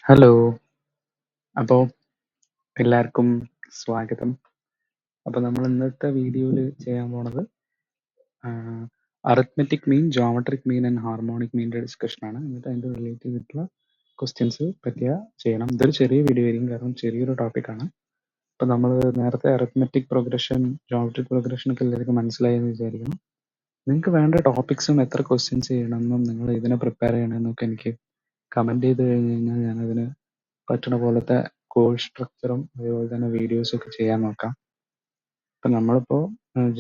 Hello. അപ്പോൾ എല്ലാവർക്കും സ്വാഗതം. അപ്പോൾ നമ്മൾ ഇന്നത്തെ വീഡിയോയിൽ ചെയ്യാൻ പോണത് അറിത്മെറ്റിക് mean, geometric mean and harmonic മീനിൻ്റെ ഡിസ്കഷനാണ്. എന്നിട്ട് അതിൻ്റെ റിലേറ്റ് ചെയ്തിട്ടുള്ള ക്വസ്റ്റ്യൻസ് പറ്റിയ ചെയ്യണം. ഇതൊരു ചെറിയ വീഡിയോ ആയിരിക്കും, കാരണം ചെറിയൊരു ടോപ്പിക്കാണ്. അപ്പോൾ നമ്മൾ നേരത്തെ അറിത്മെറ്റിക് പ്രോഗ്രഷൻ, ജോമെട്രിക് പ്രോഗ്രഷൻ ഒക്കെ എല്ലാവർക്കും മനസ്സിലായെന്ന് വിചാരിക്കണം. നിങ്ങൾക്ക് വേണ്ട ടോപ്പിക്സും എത്ര ക്വസ്റ്റ്യൻസ് ചെയ്യണമെന്നും നിങ്ങൾ ഇതിനെ പ്രിപ്പയർ ചെയ്യണമെന്നൊക്കെ എനിക്ക് കമൻറ്റ് ചെയ്ത് കഴിഞ്ഞ് കഴിഞ്ഞാൽ ഞാനതിന് പറ്റണ പോലത്തെ കോഴ്സ് സ്ട്രക്ചറും അതുപോലെ തന്നെ വീഡിയോസും ഒക്കെ ചെയ്യാൻ നോക്കാം. ഇപ്പം നമ്മളിപ്പോൾ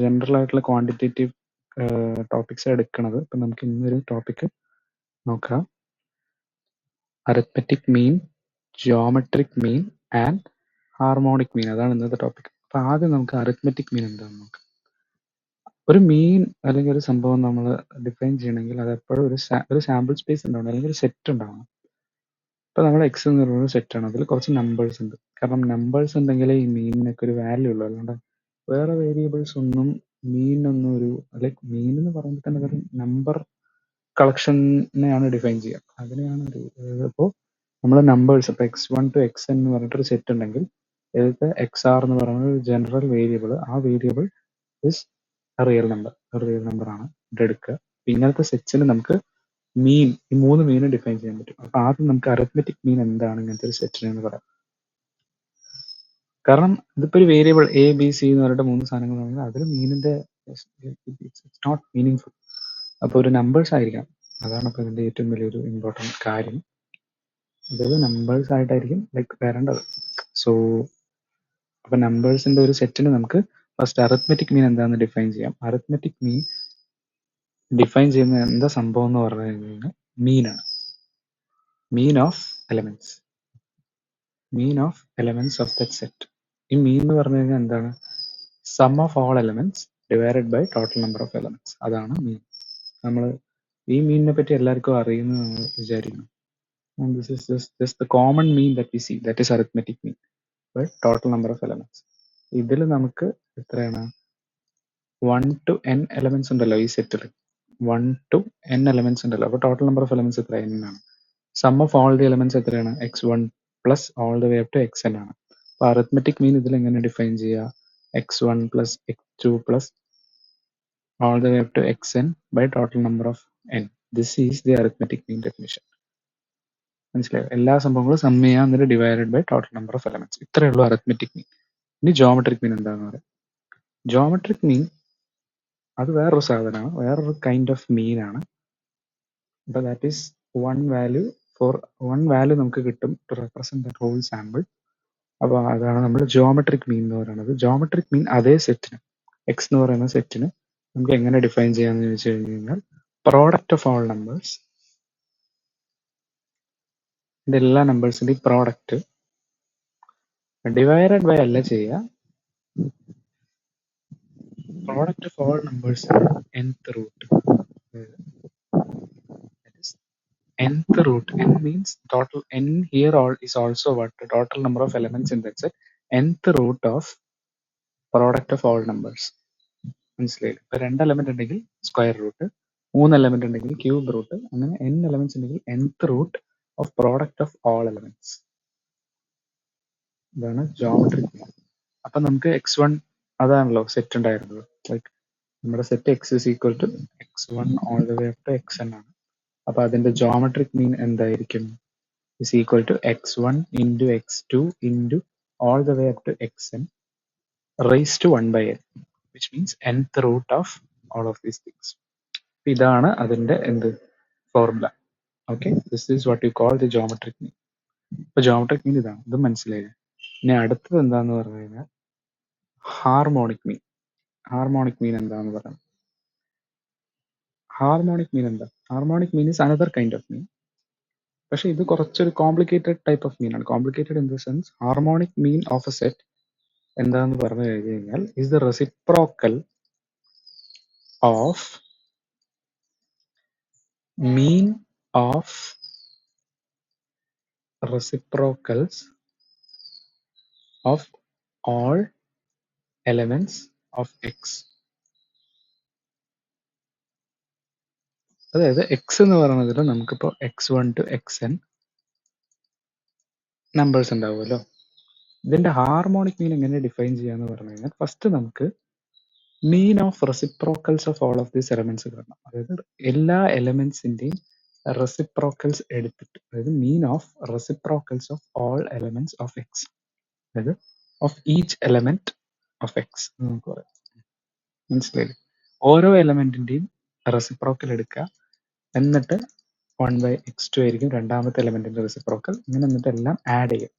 ജനറൽ ആയിട്ടുള്ള ക്വാണ്ടിറ്റേറ്റീവ് ടോപ്പിക്സ് എടുക്കുന്നത്. ഇപ്പം നമുക്ക് ഇന്നൊരു ടോപ്പിക്ക് നോക്കാം. Arithmetic mean, geometric mean and harmonic mean. അതാണ് ഇന്നത്തെ ടോപ്പിക്. അപ്പം ആദ്യം നമുക്ക് അരിത്മെറ്റിക് മീൻ എന്താണെന്ന് നോക്കാം. ഒരു മീൻ അല്ലെങ്കിൽ ഒരു സംഭവം നമ്മൾ ഡിഫൈൻ ചെയ്യണമെങ്കിൽ അത് എപ്പോഴും ഒരു സാമ്പിൾ സ്പേസ് ഉണ്ടാവണം, അല്ലെങ്കിൽ ഒരു സെറ്റ് ഉണ്ടാവണം. ഇപ്പോൾ നമ്മൾ എക്സ് എന്ന് പറയുന്ന സെറ്റാണ്, അതിൽ കുറച്ച് നമ്പേഴ്സ് ഉണ്ട്. കാരണം നമ്പേഴ്സ് ഉണ്ടെങ്കിലേ ഈ മീനിനൊക്കെ ഒരു വാല്യൂ ഉള്ളൂ. അല്ലാണ്ട് വേറെ വേരിയബിൾസ് ഒന്നും മീനിനൊന്നും ഒരു, ലൈക്ക് മീൻ എന്ന് പറയുമ്പോൾ തന്നെ ഒരു നമ്പർ കളക്ഷനെയാണ് ഡിഫൈൻ ചെയ്യുക. അതിനെയാണ് ഒരു ഇപ്പോൾ നമ്മൾ നമ്പേഴ്സ്, ഇപ്പോൾ x1 to xn എന്ന് പറഞ്ഞിട്ടൊരു സെറ്റ് ഉണ്ടെങ്കിൽ ഇതിലത്തെ XR എന്ന് പറയുന്ന ഒരു ജനറൽ വേരിയബിൾ, ആ വേരിയബിൾ ഇസ് റിയൽ നമ്പർ ആണ് ഇതെടുക്കുക. ഇങ്ങനത്തെ സെറ്റ്സിന് നമുക്ക് മീൻ, ഈ മൂന്ന് മീനും ഡിഫൈൻ ചെയ്യാൻ പറ്റും. അപ്പൊ ആദ്യം നമുക്ക് അരിത്മെറ്റിക് മീൻ എന്താണ് ഇങ്ങനത്തെ ഒരു സെറ്റിന് എന്ന് പറയാം. കാരണം ഇതിപ്പോ ഒരു വേരിയബിൾ ABC എന്ന് പറഞ്ഞിട്ട് മൂന്ന് സാധനങ്ങൾ ആണെങ്കിൽ അതിൽ മീനിന്റെ ഇറ്റ്സ് നോട്ട് മീനിങ് ഫുൾ. അപ്പോൾ ഒരു നമ്പേഴ്സ് ആയിരിക്കണം. അതാണ് ഇപ്പോൾ ഇതിന്റെ ഏറ്റവും വലിയൊരു ഇമ്പോർട്ടൻറ്റ് കാര്യം. അതായത് നമ്പേഴ്സ് ആയിട്ടായിരിക്കും ലൈക്ക് വരേണ്ടത്. സോ അപ്പൊ നമ്പേഴ്സിന്റെ ഒരു സെറ്റിന് നമുക്ക് ഫസ്റ്റ് അരിത്മെറ്റിക് മീൻ എന്താണെന്ന് ഡിഫൈൻ ചെയ്യാം. അരിത്മെറ്റിക് മീൻ ഡിഫൈൻ ചെയ്യുന്ന എന്താ സംഭവം എന്ന് പറഞ്ഞു കഴിഞ്ഞാൽ മീനാണ്. Mean of elements, mean of elements of that set. ഈ മീൻ എന്ന് പറഞ്ഞു കഴിഞ്ഞാൽ എന്താണ്? Sum of all elements divided by total number of elements. അതാണ് മീൻ. നമ്മൾ ഈ മീനിനെ പറ്റി എല്ലാവർക്കും അറിയുന്നു നമ്മൾ വിചാരിക്കുന്നു. This is just the common mean that we see, that is arithmetic mean by total number of elements. ഇതിൽ നമുക്ക് എത്രയാണ്? 1 to n എലമെന്റ്സ് ഉണ്ടല്ലോ ഈ സെറ്റിൽ. 1 to n എലമെന്റ്സ് ഉണ്ടല്ലോ. അപ്പോൾ ടോട്ടൽ നമ്പർ ഓഫ് എലമെന്റ്സ് എത്ര? n ആണ്. Sum of all the elements എത്രയാണ്? x1 plus all the way up to xn ആണ്. അപ്പോൾ അരിത്മെറ്റിക് മീൻ ഇതിൽ എങ്ങനെ ഡിഫൈൻ ചെയ്യുക? x1 plus x2 plus all the way up to xn by total number of n. This is the arithmetic mean definition. മനസ്സിലായോ? എല്ലാ സംഭവങ്ങളും sum ചെയ്യുക, എന്നിട്ട് divided by total number of elements. ഇത്രയേ ഉള്ളൂ അരിത്മെറ്റിക് മീൻ. ഇനി ജോമെട്രിക് മീൻ എന്താണെന്ന് പറയാം. ജോമെട്രിക് മീൻ അത് വേറൊരു സാധനമാണ്, വേറൊരു കൈൻഡ് ഓഫ് മീൻ ആണ്. അപ്പോൾ ദാറ്റ് ഈസ് വൺ വാല്യൂ നമുക്ക് കിട്ടും to represent the whole sample. അപ്പോൾ അതാണ് നമ്മൾ ജോമെട്രിക് മീൻ എന്ന് പറയുന്നത്. ജോമെട്രിക് മീൻ അതേ സെറ്റിന്, എക്സ് എന്ന് പറയുന്ന സെറ്റിന് നമുക്ക് എങ്ങനെ ഡിഫൈൻ ചെയ്യാമെന്ന് ചോദിച്ചു കഴിഞ്ഞാൽ പ്രോഡക്റ്റ് ഓഫ് ഓൾ നമ്പേഴ്സ്, ഇതിൻ്റെ എല്ലാ നമ്പേഴ്സിൻ്റെയും പ്രോഡക്റ്റ് ഡിവൈഡഡ് ബൈ അല്ല ചെയ്യുക, product of all numbers nth root. nth root, n means total. N here all is also what? The total number of elements in that set. nth root of product of all numbers. മനസ്സിലായില്ല? ഇപ്പൊ 2 element ഉണ്ടെങ്കിൽ square root, 3 element ഉണ്ടെങ്കിൽ cube root, അങ്ങനെ n elements ഉണ്ടെങ്കിൽ nth root of product of all elements. ഇതാണ് geometric mean. അപ്പൊ നമുക്ക് x1 അതാണല്ലോ സെറ്റ് ഉണ്ടായിരുന്നത്. ലൈക്ക് നമ്മുടെ set x is equal to x1 all the way up to xn ആണ്. അപ്പൊ അതിന്റെ ജോമെട്രിക് മീൻ എന്തായിരിക്കും? is equal to x1 into x2 into all the way up to xn raised to 1 by n, which means nth root of all of these things. ഇതാണ് അതിന്റെ എന്ത് formula. Okay, this is what you call the geometric mean. ഇപ്പൊ geometric mean ഇതാണ്, ഇത് മനസ്സിലായില്ലേ? ഇനി അടുത്തത് എന്താന്ന് പറഞ്ഞു കഴിഞ്ഞാൽ ഹാർമോണിക് മീൻ. ഹാർമോണിക് മീൻ എന്താന്ന് പറയാം. ഹാർമോണിക് മീൻ എന്താ? Harmonic mean is another kind of mean. പക്ഷെ ഇത് കുറച്ചൊരു കോംപ്ലിക്കേറ്റഡ് ടൈപ്പ് ഓഫ് മീൻ ആണ്. Complicated in the sense harmonic mean of A set എന്താന്ന് പറഞ്ഞു കഴിഞ്ഞു കഴിഞ്ഞാൽ is the reciprocal of mean of reciprocals of all elements of X. അതായത് X എന്ന് പറയുന്നതിൽ നമുക്കിപ്പോൾ x1 to xn നമ്പേഴ്സ് ഉണ്ടാവുമല്ലോ. ഇതിന്റെ ഹാർമോണിക് മീൻ എങ്ങനെ ഡിഫൈൻ ചെയ്യാന്ന് പറഞ്ഞു കഴിഞ്ഞാൽ ഫസ്റ്റ് നമുക്ക് mean of reciprocals of all of these elements കാണണം. അതായത് എല്ലാ എലമെന്റ്സിന്റെയും റെസിപ്രോക്കൽസ് എടുത്തിട്ട്, അതായത് mean of reciprocals of all elements of X, അതായത് of each element of X നമുക്ക് പറയാം. മനസ്സിലായില്ലേ? ഓരോ എലമെന്റിന്റെയും റെസിപ്രോക്കൽ എടുക്കുക, എന്നിട്ട് 1/x2 ആയിരിക്കും രണ്ടാമത്തെ എലമെന്റിന്റെ റെസിപ്രോക്കൽ. ഇങ്ങനെ എന്നിട്ട് എല്ലാം ആഡ് ചെയ്യും.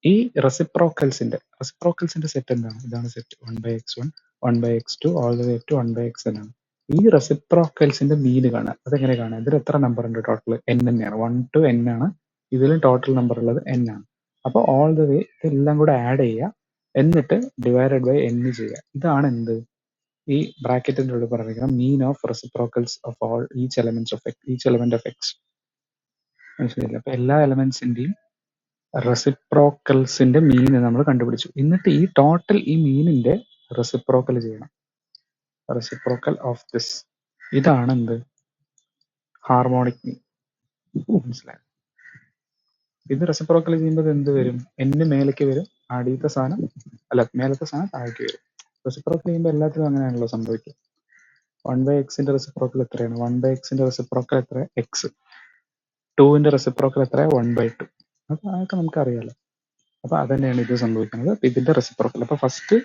ഈ റെസിപ്രോക്കൽസിന്റെ സെറ്റ് എന്താണ്? ഇതാണ് set 1/x1 1/x2 all the way to 1/xn ആണ്. ഈ റെസിപ്രോക്കൽസിന്റെ മീൻ കാണാൻ അതെങ്ങനെ കാണാം? ഇതിൽ എത്ര നമ്പർ ഉണ്ട് ടോട്ടൽ? n തന്നെയാണ്, 1 to n ആണ്. ഇതിലും ടോട്ടൽ നമ്പർ ഉള്ളത് n ആണ്. അപ്പോൾ ഓൾ ദ വേ ഇതെല്ലാം കൂടെ ആഡ് ചെയ്യുക, എന്നിട്ട് ഡിവൈഡഡ് ബൈ n ചെയ്യുക. ഇതാണ് എന്ത്? ഈ ബ്രാക്കറ്റിന്റെ ഉള്ളിൽ പറഞ്ഞിരിക്കുന്ന മീൻ of reciprocals of all each element of X. മനസ്സിലായില്ലേ? അപ്പൊ എല്ലാ എലമെന്റ്സിന്റെയും റെസിപ്രോക്കൽസിന്റെ മീൻ നമ്മൾ കണ്ടുപിടിച്ചു. എന്നിട്ട് ഈ ടോട്ടൽ ഈ മീനിന്റെ റെസിപ്രോക്കൽ ചെയ്യണം. റെസിപ്രോക്കൽ ഓഫ് ദിസ്, ഇതാണ് എന്ത്? Harmonic mean. മനസ്സിലായോ? ഇത് റെസിപ്രോക്കൽ ചെയ്യുമ്പോൾ എന്ത് വരും? n മേലേക്ക് വരും, അടിയത്തെ സാധനം മേലത്തെ സാധനം താഴേക്ക് വരും. റെസിപ്രോക്കൽ ചെയ്യുമ്പോൾ എല്ലാത്തിലും അങ്ങനെയാണല്ലോ സംഭവിക്കുക. 1/xന്റെ റെസിപ്രോക്കൽ എത്രയാണ്? 1/xന്റെ റെസിപ്രോക്കൽ എത്ര? എക്സ്. 2ന്റെ റെസിപ്രോക്കൽ എത്ര? 1/2. അപ്പൊ അതൊക്കെ നമുക്കറിയാലോ. അപ്പൊ അതന്നെയാണ് ഇത് സംഭവിക്കുന്നത്. ഇതിന്റെ റെസിപ്രോക്കൽ. അപ്പൊ ഫസ്റ്റ്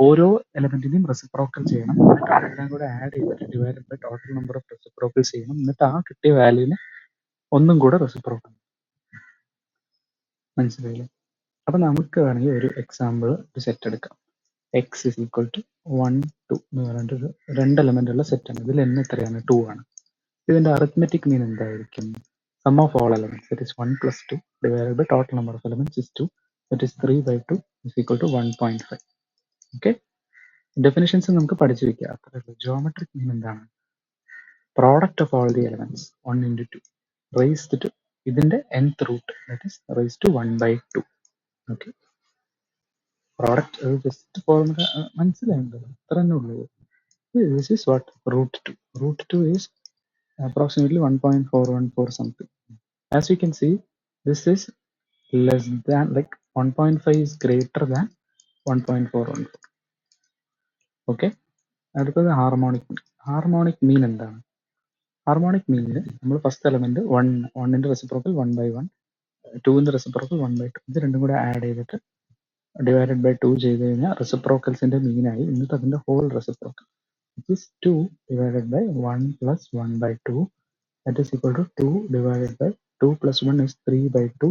ഓരോ എലമെന്റിന്റെയും റെസിപ്രോക്കൽ ചെയ്യണം, എന്നിട്ട് അതെല്ലാം കൂടെ ആഡ് ചെയ്തിട്ട് divided by total number of reciprocals ചെയ്യണം, എന്നിട്ട് ആ കിട്ടിയ വാല്യൂവിന് ഒന്നും കൂടെ റെസിപ്രോക്കൽ. മനസ്സിലായില്ലേ? അപ്പൊ നമുക്ക് വേണമെങ്കിൽ ഒരു എക്സാമ്പിൾ ഒരു സെറ്റ് എടുക്കാം. എക്സ് ഇസ് ഈക്വൽ ടു 1 2 എന്ന് പറഞ്ഞിട്ട് ഒരു 2 എലമെന്റ് ഉള്ള സെറ്റാണ്. ഇതിൽ n എത്രയാണ്? 2 ആണ്. ഇതിന്റെ അറിത്മെറ്റിക് മീൻ എന്തായിരിക്കും? Sum of all elements, that is 1 plus 2 divided by total number of elements is 2, that is 3/2 is equal to 1.5. Okay, definitions നമുക്ക് പഠിച്ചു വെക്കുക, അത്രേ ഉള്ളൂ. ജോമെട്രിക് മീൻ എന്താണ്? Product of all the elements 1 into 2 raised to ഇതിന്റെ nth root, that is raised to 1/2. Okay, product just formula മനസ്സിലായിട്ടുണ്ടല്ലോ, അത്ര തന്നെ ഉള്ളൂ. This is what? root 2. Root 2 is approximately 1.414 something. As we can see, this is less than, like 1.5 is greater than 1.414. Okay, അടുത്തത് harmonic mean. Harmonic mean എന്താണ്? Harmonic മീനിൽ നമ്മൾ first element 1ന്റെ reciprocal 1/1, 2ന്റെ reciprocal 1/2, ഇത് രണ്ടും കൂടെ ആഡ് ചെയ്തിട്ട് divided by 2 ചെയ്ത് കഴിഞ്ഞാൽ റെസിപ്രോക്കൽസിന്റെ മീനായി. എന്നിട്ട് അതിന്റെ whole reciprocal, which is 2 divided by 1 plus 1/2, that is equal to 2 divided by 2 plus 1 is 3/2,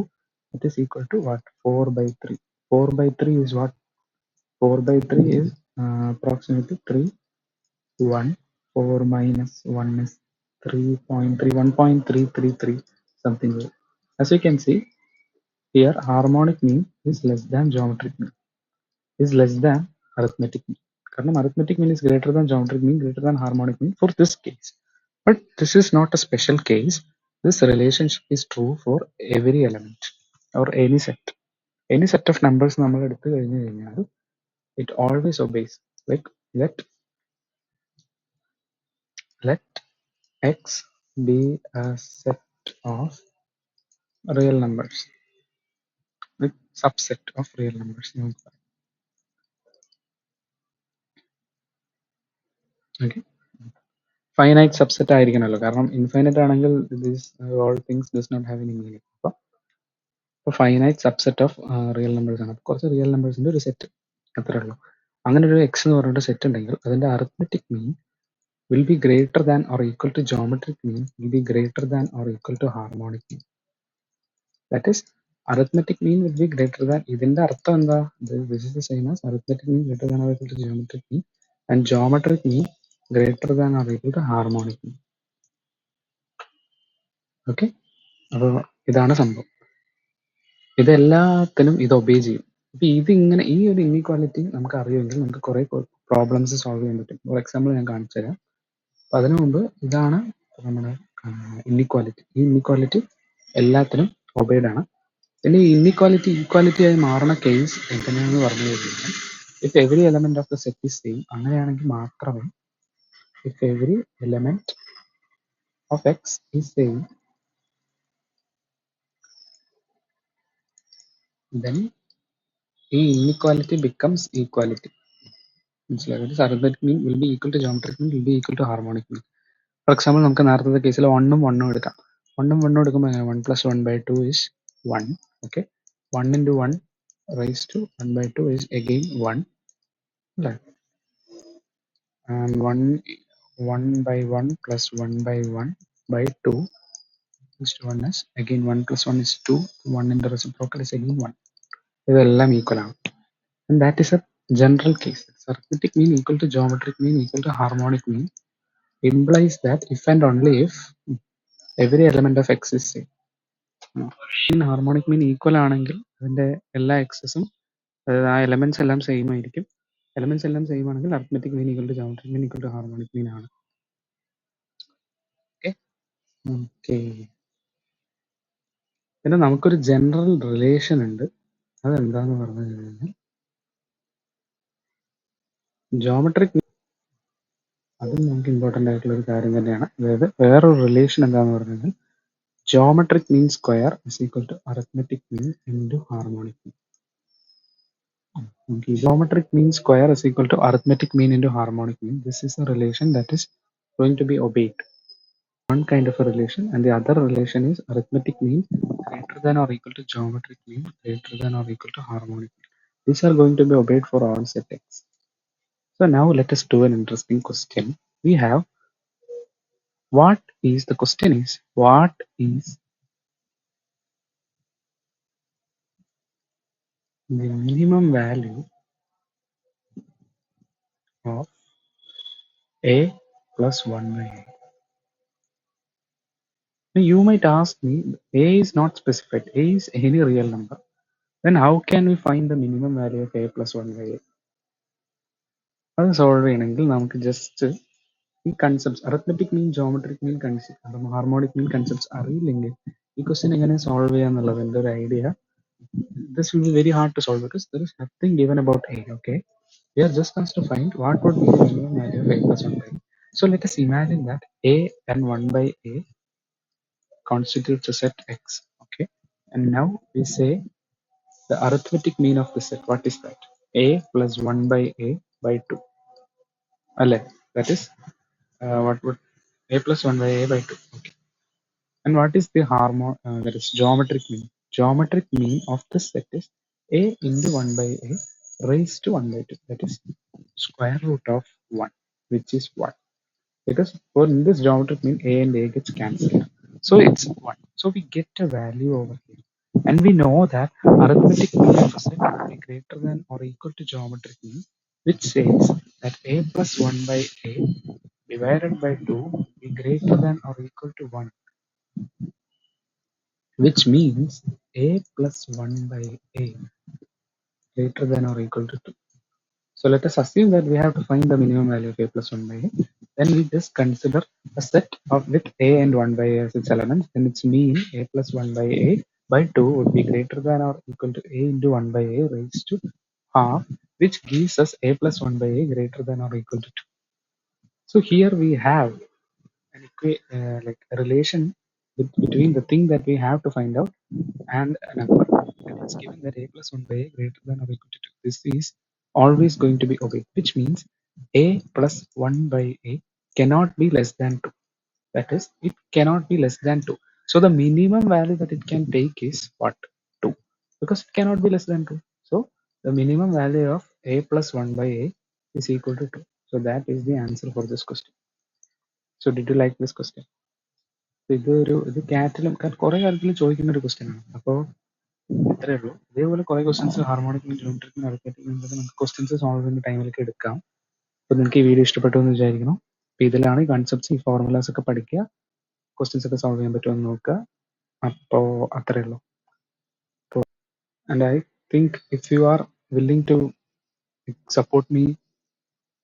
that is equal to what? 4/3. 4/3 is what? 4/3 is approximately 3. 1 4 minus 1 is 3.3, 1.333 something like. As you can see here, harmonic mean is less than geometric mean, is less than arithmetic mean. Because arithmetic mean is greater than geometric mean, greater than harmonic mean for this case. But this is not a special case. This relationship is true for every element or any set. Any set of numbers നമ്മൾ എടുത്തു കഴിഞ്ഞു കഴിഞ്ഞാൽ it always obeys. Like let x be a set of real numbers with subset of real numbers. Okay, finite subset ആയിരിക്കണമല്ലോ, കാരണം infinite ആണെങ്കിൽ all things does not have any meaning. അപ്പോൾ finite subset of real numbers ആണ്. അപ്പോൾ കുറച്ച് real നമ്പേഴ്സിന്റെ ഒരു set, അത്രേ ഉള്ളൂ. അങ്ങനെ ഒരു എക്സ് എന്ന് പറഞ്ഞിട്ട് സെറ്റ് ഉണ്ടെങ്കിൽ അതിന്റെ അറിത്മെറ്റിക് മീൻ will be greater than or equal to geometric mean, will be greater than or equal to harmonic mean. That is, arithmetic mean will be greater than, ഇതിന്റെ അർത്ഥം എന്താ? This is the same as arithmetic mean greater than or equal to geometric mean, and geometric mean greater than or equal to harmonic mean. Okay, അപ്പോൾ ഇതാണ് സംഭവം. ഇതെല്ലാത്തിനും ഇത് obey ചെയ്യും. അപ്പൊ ഇതിങ്ങനെ ഈ ഒരു ഇൻഇക്വാലിറ്റി നമുക്ക് അറിയുമെങ്കിൽ നമുക്ക് കുറെ പ്രോബ്ലംസ് സോൾവ് ചെയ്യാൻ പറ്റും. ഫോർ എക്സാമ്പിൾ ഞാൻ കാണിച്ചു തരാം. അപ്പൊ അതിനു മുമ്പ് ഇതാണ് നമ്മുടെ ഇൻഇക്വാലിറ്റി. ഈ ഇൻഇക്വാലിറ്റി എല്ലാത്തിനും ഒബേഡ് ആണ്. പിന്നെ ഈ ഇൻഇക്വാലിറ്റി ഈക്വാലിറ്റി ആയി മാറുന്ന കേസ് എങ്ങനെയാണെന്ന് പറഞ്ഞു കഴിഞ്ഞാൽ, if every element of the set is same, അങ്ങനെയാണെങ്കിൽ മാത്രമേ, if every element of X is same, then ഈ inequality becomes equality. മനസ്സിലായത്? arithmetic mean will be equal to geometric mean will be equal to harmonic mean. For example നമുക്ക് നേരത്തെ കേസിൽ 1 ഉം 1 ഉം എടുക്കാം. 1 ഉം 1 ഉം എടുക്കുമ്പോൾ എങ്ങനെ 1 + 1/2 is 1. Okay, 1 into 1 raised to 1/2 is again 1, അല്ലേ? And 1/1 plus 1/1/2 is to 1 is again 1 plus 1 is 2. 1 in the reciprocal is again 1. ഇതെല്ലാം ഈക്വൽ ആണ്. And that is a general case. Arithmetic mean equal to geometric mean equal to harmonic mean implies that if and only if every element of x is same. In harmonic mean equal ആണെങ്കിൽ അതിന്റെ എല്ലാ എക്സസും, അതായത് ആ elements എല്ലാം same ആയിരിക്കും. Elements എല്ലാം same ആണെങ്കിൽ arithmetic mean equal to geometric mean equal to harmonic mean ആണ്. ഓക്കെ, പിന്നെ നമുക്കൊരു ജനറൽ റിലേഷൻ ഉണ്ട്. അതെന്താന്ന് പറഞ്ഞു കഴിഞ്ഞാൽ ജോമെട്രിക്, അതും നമുക്ക് ഇമ്പോർട്ടൻ്റ് ആയിട്ടുള്ള ഒരു കാര്യം തന്നെയാണ്. അതായത് വേറൊരു റിലേഷൻ എന്താന്ന് പറഞ്ഞു കഴിഞ്ഞാൽ geometric mean square is equal to arithmetic mean into harmonic mean. Okay, geometric mean square is equal to arithmetic mean into harmonic mean. This is a relation that is going to be obeyed. One kind of a relation, and the other relation is arithmetic mean greater than or equal to geometric mean greater than or equal to harmonic mean. These are going to be obeyed for all set x. So now let us do an interesting question. We have, what is the question is, what is the minimum value of a plus 1/a? Now you might ask me, a is not specified, a is any real number. Then how can we find the minimum value of a plus 1/a? അത് solve ചെയ്യണമെങ്കിൽ നമുക്ക് just ഈ concepts arithmetic mean geometric mean concept harmonic mean concepts അറിയില്ലെങ്കിൽ ഈ question എങ്ങനെ solve ചെയ്യാന്നുള്ളതിൻ്റെ ഒരു idea, this will be very hard to solve because there is nothing given about a. Okay, we are just asked to find what would be the minimum value of a plus 1/a. So let us imagine that a and 1/a constitutes a set x. Okay, and now we say the arithmetic mean of the set. What is that? A plus 1/a by 2. Alle, that is what would a plus 1/a by 2. Okay, and what is the that is geometric mean? Geometric mean of the set is a into 1/a raised to 1/2. That is square root of 1, which is 1. Because for in this geometric mean a and a gets cancelled, so it's 1. So we get a value over here, and we know that arithmetic mean of a set will be greater than or equal to geometric mean, which says that a plus 1/a divided by 2 will be greater than or equal to 1, which means a plus 1/a greater than or equal to 2. So let us assume that we have to find the minimum value of a plus 1/a. Then we just consider a set of with a and 1/a as its elements. Then its mean a plus 1/a by 2 would be greater than or equal to a into 1/a raised to half, which gives us a plus 1/a greater than or equal to 2. So here we have an like a relation between the thing that we have to find out and a number. And it's given that a plus 1/a greater than or equal to 2. This is always going to be obeyed, which means a plus 1/a cannot be less than 2. That is, it cannot be less than 2. So the minimum value that it can take is what? 2. Because it cannot be less than 2. So the minimum value of a plus 1/a is equal to 2. So that is the answer for this question. So did you like this question? ഇത് കാറ്റിലും കുറെ കാര്യത്തിൽ ചോദിക്കുന്ന ഒരു question ആണ്. അപ്പോൾ ഇത്രയേ ഉള്ളൂ. ഇതേപോലെ കുറെ ക്വസ്റ്റ്യൻസ് ഹാർമോണിക്കിനും ജോമെട്രിക്കിനും അരിത്തമെറ്റിക്കിനും നമുക്ക് ക്വസ്റ്റ്യൻസ് സോൾവ് ചെയ്യുന്ന ടൈമിലേക്ക് എടുക്കാം. അപ്പോൾ നിങ്ങൾക്ക് ഈ വീഡിയോ ഇഷ്ടപ്പെട്ടു എന്ന് വിചാരിക്കണം. അപ്പോൾ ഇതിലാണ് ഈ കൺസെപ്റ്റ്സ്, ഈ ഫോർമുലാസ് ഒക്കെ പഠിക്കുക, ക്വസ്റ്റ്യൻസ് ഒക്കെ സോൾവ് ചെയ്യാൻ പറ്റുമെന്ന് നോക്കുക. അപ്പോൾ അത്രയേ ഉള്ളൂ. And I think if you are willing to support me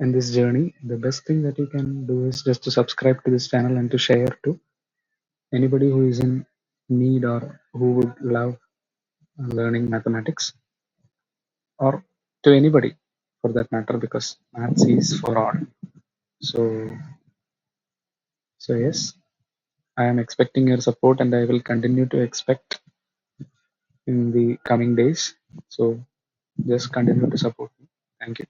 in this journey, the best thing that you can do is just to subscribe to this channel and to share to anybody who is in need or who would love learning mathematics, or to anybody for that matter, because maths is for all. So yes, I am expecting your support, and I will continue to expect in the coming days. So just continue to support me. Thank you.